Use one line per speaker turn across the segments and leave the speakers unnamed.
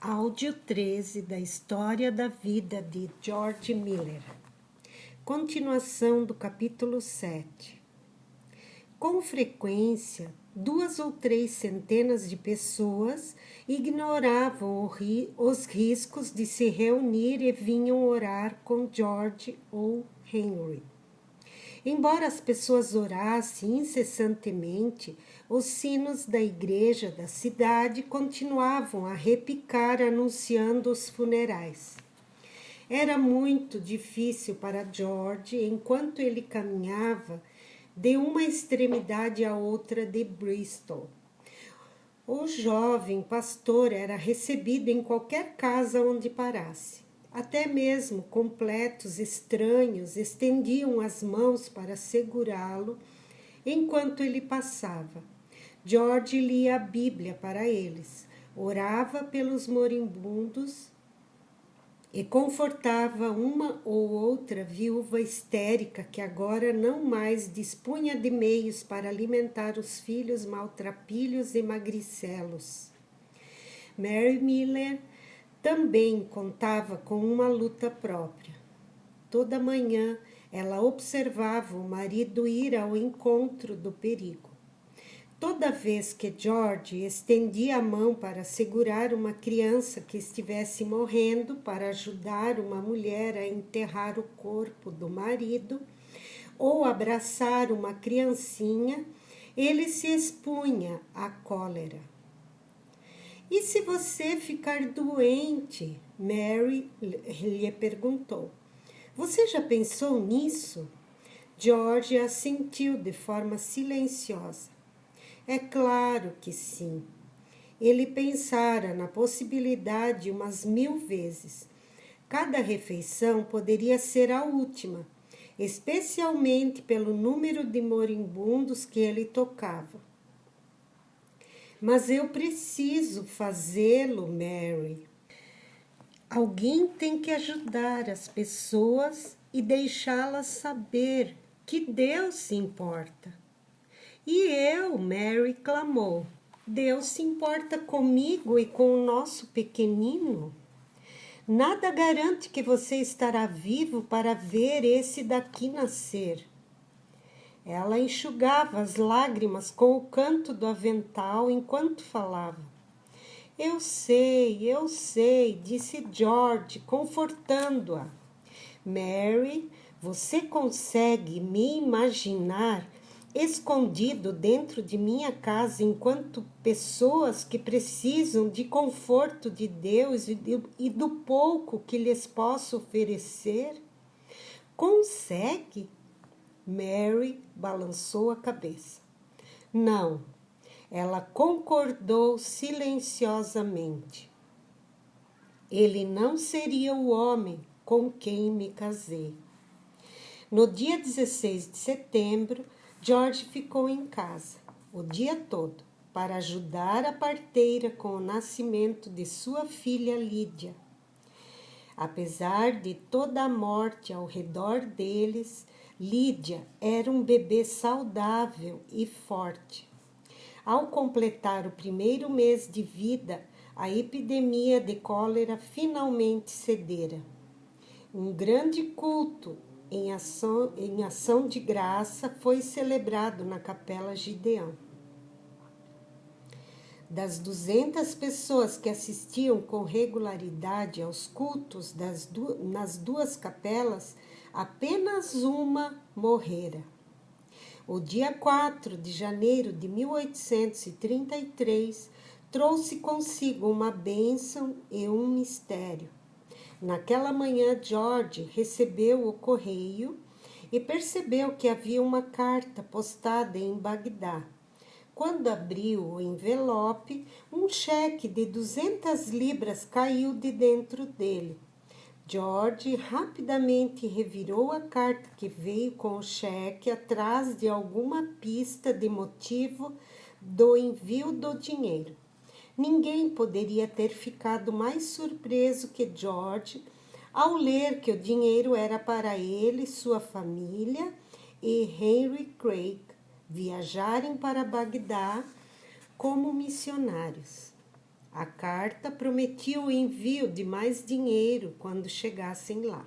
Áudio 13 da História da Vida de George Miller. Continuação do capítulo 7. Com frequência, 2 ou 3 centenas de pessoas ignoravam os riscos de se reunir e vinham orar com George ou Henry. Embora as pessoas orassem incessantemente, os sinos da igreja da cidade continuavam a repicar anunciando os funerais. Era muito difícil para George, enquanto ele caminhava de uma extremidade à outra de Bristol. O jovem pastor era recebido em qualquer casa onde parasse. Até mesmo completos estranhos estendiam as mãos para segurá-lo enquanto ele passava. George lia a Bíblia para eles, orava pelos moribundos e confortava uma ou outra viúva histérica que agora não mais dispunha de meios para alimentar os filhos maltrapilhos e magricelos. Mary Miller também contava com uma luta própria. Toda manhã ela observava o marido ir ao encontro do perigo. Toda vez que George estendia a mão para segurar uma criança que estivesse morrendo, para ajudar uma mulher a enterrar o corpo do marido, ou abraçar uma criancinha, ele se expunha à cólera. E se você ficar doente? Mary lhe perguntou. Você já pensou nisso? George assentiu de forma silenciosa. É claro que sim. Ele pensara na possibilidade umas 1000 vezes. Cada refeição poderia ser a última, especialmente pelo número de moribundos que ele tocava. Mas eu preciso fazê-lo, Mary. Alguém tem que ajudar as pessoas e deixá-las saber que Deus se importa. E eu, Mary clamou, Deus se importa comigo e com o nosso pequenino? Nada garante que você estará vivo para ver esse daqui nascer. Ela enxugava as lágrimas com o canto do avental enquanto falava. Eu sei, disse George, confortando-a. Mary, você consegue me imaginar escondido dentro de minha casa enquanto pessoas que precisam de conforto de Deus e do pouco que lhes posso oferecer? Consegue? Mary balançou a cabeça. Não, ela concordou silenciosamente. Ele não seria o homem com quem me casei. No dia 16 de setembro, George ficou em casa o dia todo para ajudar a parteira com o nascimento de sua filha Lídia. Apesar de toda a morte ao redor deles, Lídia era um bebê saudável e forte. Ao completar o primeiro mês de vida, a epidemia de cólera finalmente cedera. Um grande culto em ação de graça foi celebrado na Capela Gideão. Das 200 pessoas que assistiam com regularidade aos cultos nas 2 capelas, apenas uma morrera. O dia 4 de janeiro de 1833 trouxe consigo uma bênção e um mistério. Naquela manhã, George recebeu o correio e percebeu que havia uma carta postada em Bagdá. Quando abriu o envelope, um cheque de 200 libras caiu de dentro dele. George rapidamente revirou a carta que veio com o cheque atrás de alguma pista de motivo do envio do dinheiro. Ninguém poderia ter ficado mais surpreso que George ao ler que o dinheiro era para ele, sua família e Henry Craig viajarem para Bagdá como missionários. A carta prometia o envio de mais dinheiro quando chegassem lá.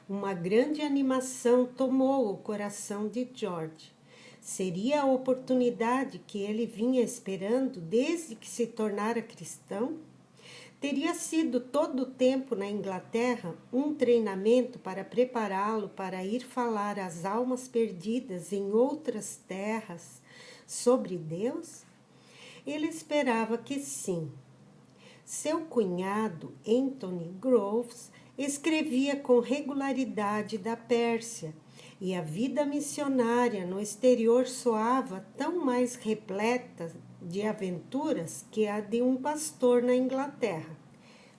Uma grande animação tomou o coração de George. Seria a oportunidade que ele vinha esperando desde que se tornara cristão? Teria sido todo o tempo na Inglaterra um treinamento para prepará-lo para ir falar às almas perdidas em outras terras sobre Deus? Ele esperava que sim. Seu cunhado, Anthony Groves, escrevia com regularidade da Pérsia, e a vida missionária no exterior soava tão mais repleta de aventuras que a de um pastor na Inglaterra,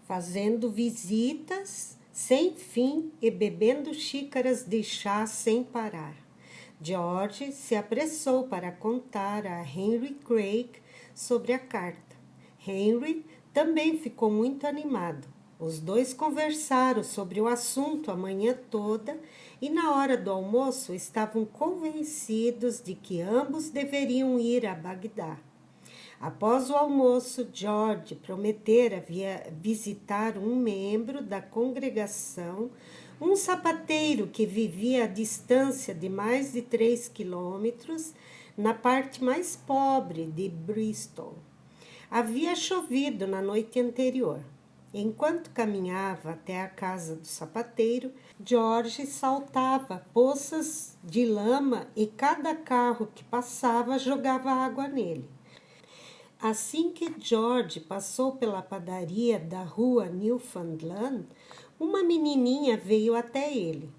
fazendo visitas sem fim e bebendo xícaras de chá sem parar. George se apressou para contar a Henry Craig sobre a carta. Henry também ficou muito animado. Os dois conversaram sobre o assunto a manhã toda e na hora do almoço estavam convencidos de que ambos deveriam ir a Bagdá. Após o almoço, George prometera visitar um membro da congregação, um sapateiro que vivia à distância de mais de 3 quilômetros, na parte mais pobre de Bristol. Havia chovido na noite anterior. Enquanto caminhava até a casa do sapateiro, George saltava poças de lama e cada carro que passava jogava água nele. Assim que George passou pela padaria da rua Newfoundland, uma menininha veio até ele.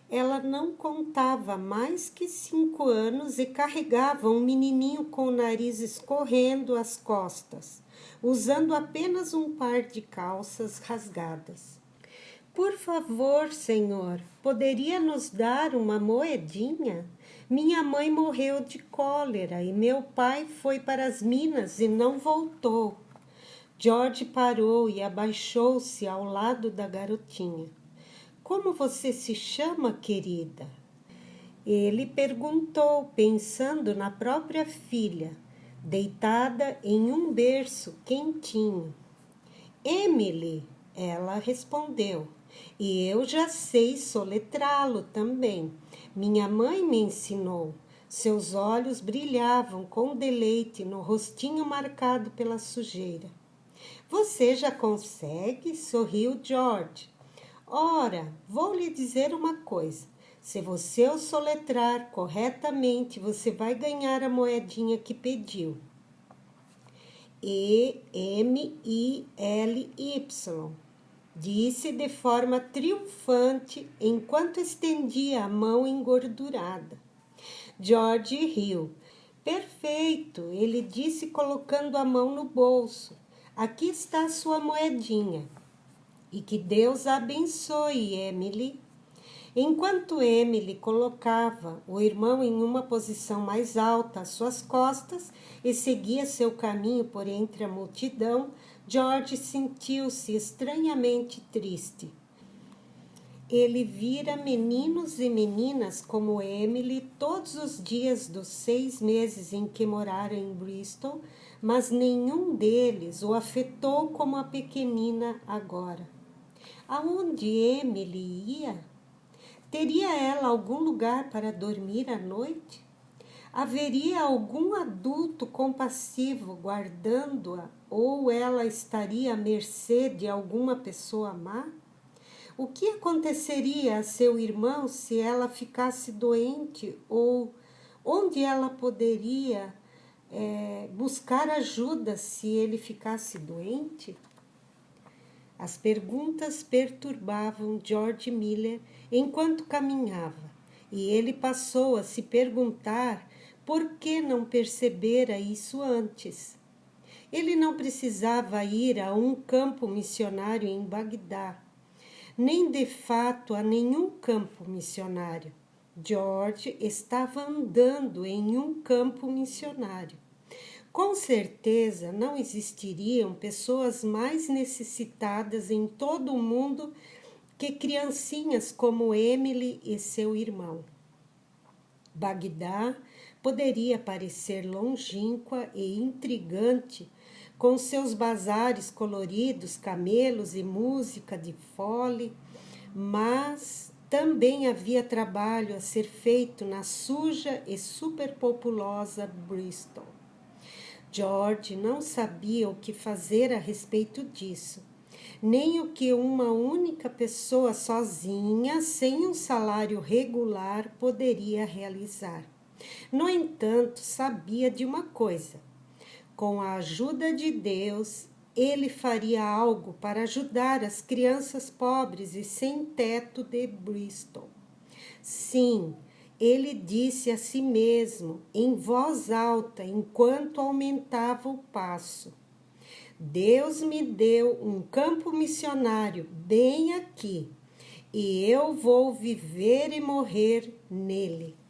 Ela não contava mais que 5 anos e carregava um menininho com o nariz escorrendo às costas, usando apenas um par de calças rasgadas. Por favor, senhor, poderia nos dar uma moedinha? Minha mãe morreu de cólera e meu pai foi para as minas e não voltou. George parou e abaixou-se ao lado da garotinha. Como você se chama, querida? Ele perguntou, pensando na própria filha, deitada em um berço quentinho. Emily, ela respondeu, e eu já sei soletrá-lo também. Minha mãe me ensinou. Seus olhos brilhavam com deleite no rostinho marcado pela sujeira. Você já consegue? Sorriu George. Ora, vou lhe dizer uma coisa. Se você o soletrar corretamente, você vai ganhar a moedinha que pediu. Emily, disse de forma triunfante enquanto estendia a mão engordurada. George riu. Perfeito, ele disse colocando a mão no bolso. Aqui está a sua moedinha. E que Deus a abençoe, Emily. Enquanto Emily colocava o irmão em uma posição mais alta às suas costas e seguia seu caminho por entre a multidão, George sentiu-se estranhamente triste. Ele vira meninos e meninas como Emily todos os dias dos 6 meses em que morara em Bristol, mas nenhum deles o afetou como a pequenina agora. Aonde Emily ia? Teria ela algum lugar para dormir à noite? Haveria algum adulto compassivo guardando-a ou ela estaria à mercê de alguma pessoa má? O que aconteceria a seu irmão se ela ficasse doente ou onde ela poderia buscar ajuda se ele ficasse doente? As perguntas perturbavam George Miller enquanto caminhava, e ele passou a se perguntar por que não percebera isso antes. Ele não precisava ir a um campo missionário em Bagdá, nem de fato a nenhum campo missionário. George estava andando em um campo missionário. Com certeza não existiriam pessoas mais necessitadas em todo o mundo que criancinhas como Emily e seu irmão. Bagdá poderia parecer longínqua e intrigante com seus bazares coloridos, camelos e música de fole, mas também havia trabalho a ser feito na suja e superpopulosa Bristol. George não sabia o que fazer a respeito disso, nem o que uma única pessoa sozinha, sem um salário regular, poderia realizar. No entanto, sabia de uma coisa: com a ajuda de Deus, ele faria algo para ajudar as crianças pobres e sem teto de Bristol. Sim, ele disse a si mesmo, em voz alta, enquanto aumentava o passo: Deus me deu um campo missionário bem aqui, e eu vou viver e morrer nele.